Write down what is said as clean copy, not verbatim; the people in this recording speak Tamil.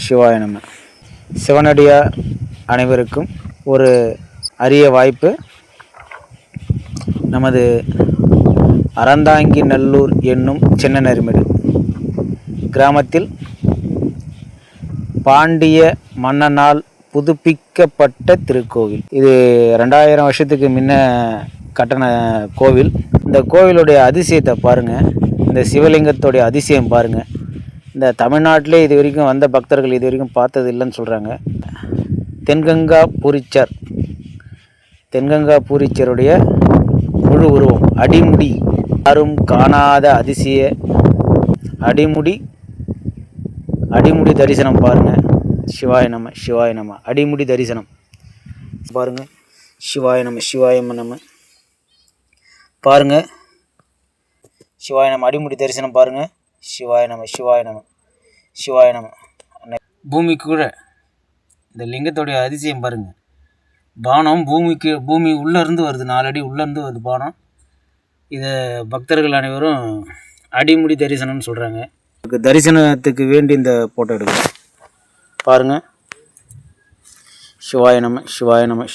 சிவாய நம. சிவனடியார் அனைவருக்கும் ஒரு அரிய வாய்ப்பு. நமது அறந்தாங்கி நல்லூர் என்னும் சின்ன நரிமேடு கிராமத்தில் பாண்டிய மன்னனால் புதுப்பிக்கப்பட்ட திருக்கோவில். இது 2000 வருஷத்துக்கு முன்ன கட்டின கோவில். இந்த கோவிலுடைய அதிசயத்தை பாருங்கள். இந்த சிவலிங்கத்துடைய அதிசயம் பாருங்கள். இந்த தமிழ்நாட்டிலே இது வரைக்கும் வந்த பக்தர்கள் இது வரைக்கும் பார்த்தது இல்லைன்னு சொல்கிறாங்க. தென்கங்கா பூரிச்சருடைய முழு உருவம் அடிமுடி, யாரும் காணாத அதிசய அடிமுடி தரிசனம் பாருங்கள். சிவாய நம அடிமுடி தரிசனம் பாருங்கள். சிவாய நம பாருங்கள். சிவாய நம அடிமுடி தரிசனம் பாருங்கள். சிவாய நம. பூமிக்கு கூட இந்த லிங்கத்தோடைய அதிசயம் பாருங்கள். பானம் பூமி உள்ளேருந்து வருது, 4 அடி உள்ளேருந்து வருது பானம். இதை பக்தர்கள் அனைவரும் அடிமுடி தரிசனம்னு சொல்கிறாங்க. தரிசனத்துக்கு வேண்டி இந்த ஃபோட்டோ எடுக்கிறோம் பாருங்கள். சிவாய நம.